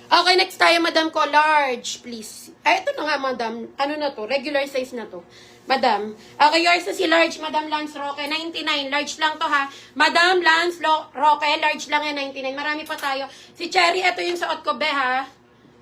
Okay, next tayo, madam ko. Large, please. Ay, ito na nga, madam. Ano na to? Regular size na to. Madam. Okay, yours na si large, Madam Lance Roque. 99. Large lang to, ha. Madam Lance Roque, large lang yan, 99. Marami pa tayo. Si Cherry, ito yung suot ko, be, ha.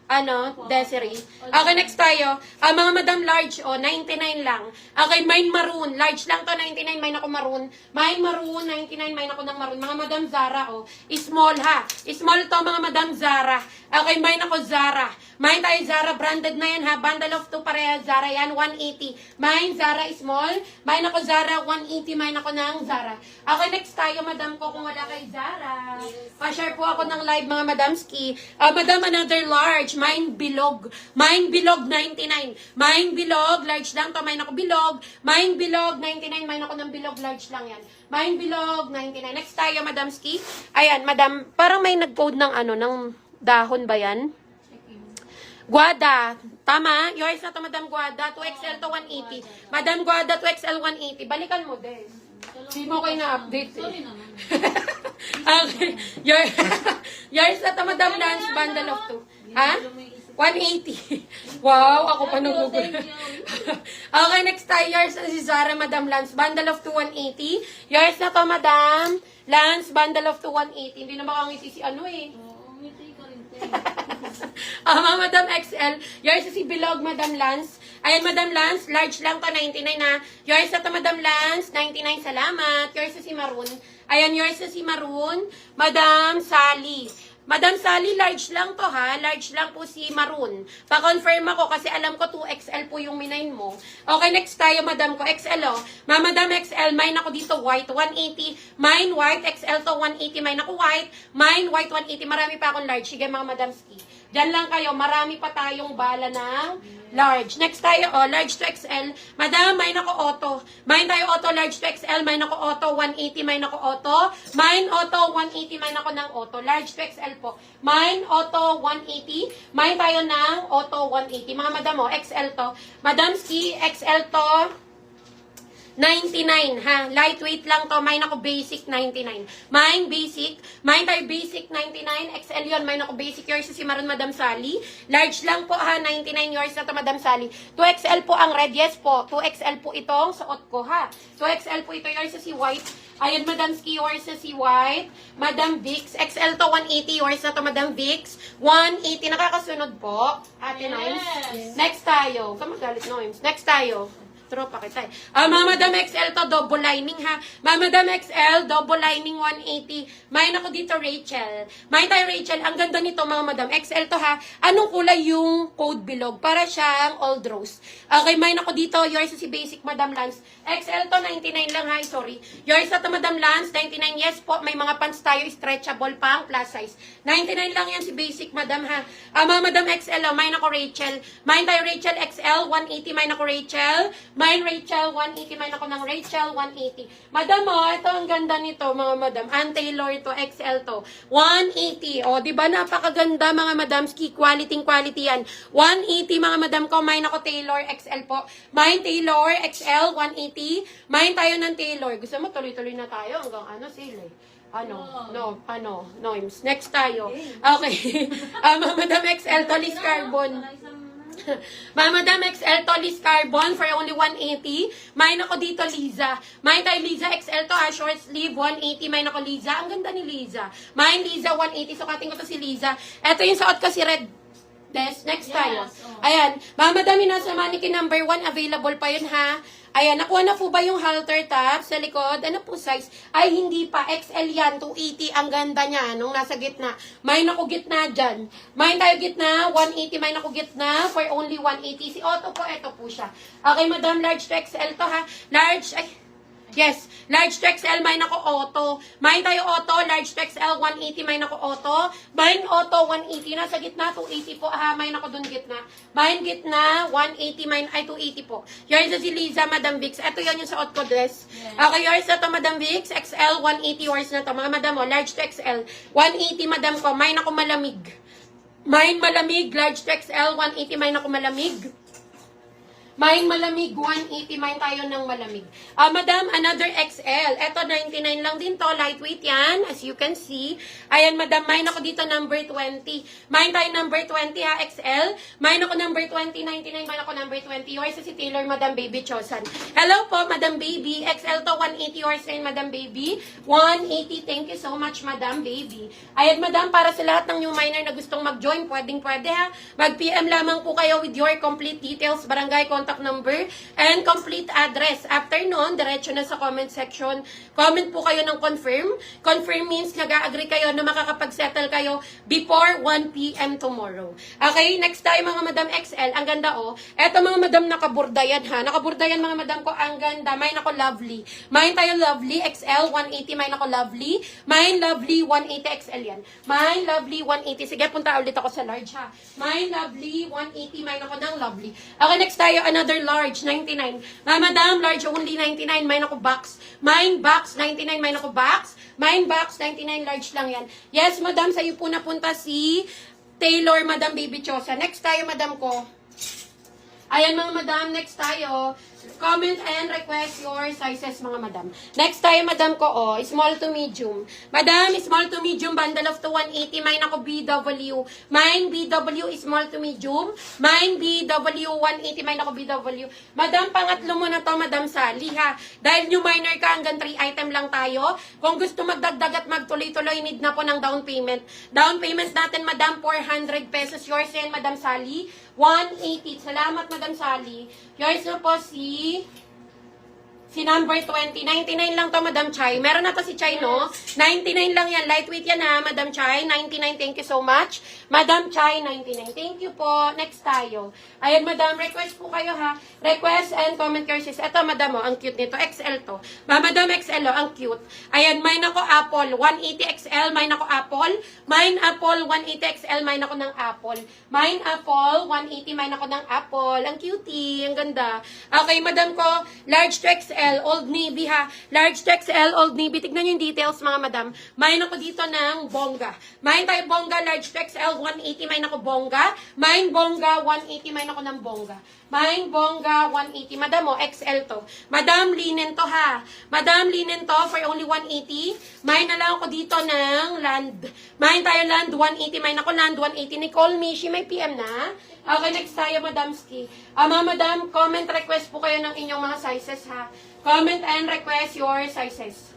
Ano, Desiree. Okay, next tayo. Mga Madam Large, 99 lang. Okay, mine maroon. Large lang to, 99. Mine ako maroon. Mine maroon, 99. Mine ako ng maroon. Mga Madam Zara, small, ha. Small to, mga Madam Zara. Okay, mine ako Zara. Mine tayo Zara, branded na yan, ha. Bundle of 2 pareha, Zara yan, 180. Mine, Zara, small. Mine ako Zara, 180. Mine ako ng Zara. Okay, next tayo, Madam ko, kung wala kay Zara. Pa-share po ako ng live, mga Madamski. Madam, another large. Mine bilog. Mine bilog, 99. Mine bilog, large lang to. Mine ako bilog. Mine bilog, 99. Mine ako ng bilog, large lang yan. Mine bilog, 99. Next tayo, Madamski. Ayan, Madam, parang may nag-code ng ano, ng dahon ba yan? Guada. Tama? Yours na to, Madam Guada. 2XL to 180. Madam Guada, 2XL 180. Balikan mo, Des. Hindi mo kayo na-update, eh. Sorry naman. Okay. Yours na to, Madam Lance, bundle of 2. Ha? 180. Wow, ako pa nagugul. Okay, next tayo. Yours na si Zara, Madam Lance, bundle of 2, 180. Yours na to, Madam Lance, bundle of 2, 180. Hindi na makangiti si ano, eh. Oo, ngiti ka rin, te. Madam XL, yours na si Bilog, Madam Lance. Ayan, Madam Lance, large lang to, 99 na. Yours na to, Madam Lance, 99, salamat. Yours na si Maroon. Ayan, yours na si Maroon. Madam Sally. Madam Sally, large lang to, ha. Large lang po si Maroon. Pa-confirm ako kasi alam ko 2XL po yung minain mo. Okay, next tayo, Madam ko. XL, Madam XL, mine ako dito white, 180. Mine white, XL to 180. Mine ako white. Mine white, 180. Marami pa akong large. Sige, mga Madam Ski. Diyan lang kayo. Marami pa tayong bala ng large. Next tayo, large to XL. Madam, mine ako auto. Mine tayo auto, large to XL. Mine ako auto, 180. Mine ako auto. Mine auto, 180. Mine ako ng auto. Large to XL po. Mine auto, 180. Mine tayo ng auto, 180. Mga madam, XL to. Madam Ski, XL to. 99, ha? Lightweight lang to. Mine ako basic, 99. Mine basic. Mine tayo basic, 99. XL yun. Mine ako basic. Yours si Maroon, Madam Sally. Large lang po, ha? 99. Yours na to, Madam Sally. 2XL po ang red. Yes po. 2XL po itong suot ko, ha? 2XL po ito. Yours si white. Ayan, Madam Ski. Yours na si white. Madam Vix. XL to, 180. Yours na to, Madam Vix. 180. Nakakasunod po. Ate Noims. Yes. Next tayo. Kamagalit, Noims. Next tayo. Tropa kita eh. Mga Madam XL to, double lining, ha. Mga Madam XL, double lining, 180. Main ako dito, Rachel. Main tayo, Rachel. Ang ganda nito, mga Madam XL to, ha. Anong kulay yung code bilog? Para siyang old rose. Okay, main ako dito. Yours si basic, Madam Lance. XL to, 99 lang, ha. Sorry. Yours to, Madam Lance, 99. Yes po, may mga pants tayo, stretchable pang plus size. 99 lang yan si basic, Madam, ha. Mga Madam XL, main ako, Rachel. Main tayo, Rachel XL, 180. Main ako, Rachel. Mine, Rachel, 180. Mine ako ng Rachel, 180. Madam, ito ang ganda nito, mga madam. Ann-Taylor to, XL to. 180. Di ba napakaganda, mga madamski? Quality yan. 180, mga madam ko. Mine ako Taylor, XL po. Mine, Taylor, XL, 180. Mine tayo ng Taylor. Gusto mo, tuloy-tuloy na tayo hanggang sale eh. Noims. Next tayo. Okay. Mga madam XL, Tolis Carbon. Madam XL to Liz Carbon for only 180. Mine ako dito, Liza. Mine tayo, Liza XL to, short sleeve, 180. Mine ako, Liza. Ang ganda ni Liza. Mine, Liza, 180. Sukatin ko to si Liza. Ito yung suot ko si Red. Next tayo. Ayan. Madam, nasa mannequin number 1. Available pa yun, ha? Ayan, nakuha na po ba yung halter top sa likod? Ano po size? Ay, hindi pa. XL yan, 280. Ang ganda niya, nung nasa gitna. May naku gitna dyan. May tayo gitna, 180. May naku gitna for only 180. Si Otto po, ito po siya. Okay, Madam, large to XL to, ha? Large, yes, large to XL, mine ako auto. Mine tayo auto, large to XL, 180, mine ako auto. Mine auto, 180. Nasa gitna, 280 po, ha? Mine ako dun gitna. Mine gitna, 180, mine ay 280 po. Yours na si Liza, Madam Vix. Ito yan yung suot ko, dress. Okay, yours na to, Madam Vix. XL, 180, yours na to. Mga madam, large to XL, 180, madam ko. Mine ako malamig. Mine malamig, large to XL, 180, mine ako malamig. Mine malamig, 180. Mine tayo ng malamig. Madam, another XL. Ito, 99 lang din to. Lightweight yan, as you can see. Ayan, madam, mine ako dito number 20. Mine tayo number 20 ha, XL. Mine ako number 20, 99. Mine ako number 20. Yours si Taylor, Madam Baby Chosan. Hello po, Madam Baby. XL to, 180. Yours rin, Madam Baby. 180. Thank you so much, Madam Baby. Ayan, madam, para sa lahat ng new miner na gustong mag-join, pwede ha. Mag-PM lamang po kayo with your complete details, barangay contact number, and complete address. After nun, diretso na sa comment section. Comment po kayo ng confirm. Confirm means nag-agree kayo na makakapag-settle kayo before 1 p.m. tomorrow. Okay, next tayo mga madam XL. Ang ganda oh. Eto mga madam nakaburda yan ha. Nakaburda yan mga madam ko. Ang ganda. Mine ako lovely. Mine tayo lovely XL 180. Mine ako lovely. Mine lovely 180 XL yan. Mine lovely 180. Sige, punta ulit ako sa large ha. Mine lovely 180. Mine ako ng lovely. Okay, next tayo another large 99. Madam, large only 99. Mine ako box. Mine box 99. Mine ako box. Mine box 99. Large lang yan. Yes, madam, sa iyo po napunta si Taylor, Madam Baby Chosa. Next tayo, madam ko. Ayan mga madam, next tayo. Comment and request your sizes mga madam. Next tayo madam ko oh, small to medium. Madam, small to medium, bundle of to 180. Mine ako BW. Mine BW small to medium. Mine BW 180. Mine ako BW. Madam, pangatlo mo na to madam Sally ha. Dahil new miner ka, hanggang 3 item lang tayo. Kung gusto magdagdag at magtuloy-tuloy, need na po ng down payment. Down payment natin madam, 400 pesos. Yours yan madam Sally. 180. Salamat, Madam Sally. Yours na po si number 20. 99 lang to, Madam Chai. Meron na to si Chai, no? 99 lang yan. Lightweight yan, ha, Madam Chai. 99, thank you so much. Madam Chai, 99. Thank you po. Next tayo. Ayan, Madam, request po kayo, ha. Request and comment your sis. Ito, Madam, oh, ang cute nito. XL to. Madam XL, oh, ang cute. Ayan, mine ako Apple. 180 XL, mine ako Apple. Mine Apple, 180 XL, mine ako ng Apple. Mine Apple, 180, mine ako ng Apple. Ang cutie, ang ganda. Okay, Madam ko, large to XL. Old Navy ha. Large to XL, Old Navy. Tignan nyo yung details mga madam. Mine ako dito ng bongga. Mine tayo bongga, large to XL, 180. Mine ako bongga. Mine bongga, 180. Mine ako ng bongga. Mine bongga, 180. Madam oh, XL to. Madam, linen to ha. Madam, linen to for only 180. Mine na lang ako dito ng land. Mine tayo land, 180. Mine ako land, 180. Nicole Mishi, may PM na. Okay, next tayo, Madam Ski. Mga madam, comment request po kayo ng inyong mga sizes ha. Comment and request your sizes.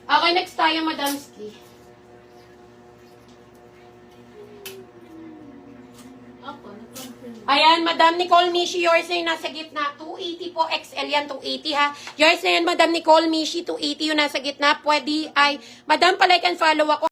Okay, next tayo, Madam Ski. Ayan, Madam Nicole Mishi, yours na yung nasa gitna. 280 po, XL yan, 280 ha. Yours na yan, Madam Nicole Mishi, 280 yung nasa gitna. Pwede ay, Madam, palike and follow ako.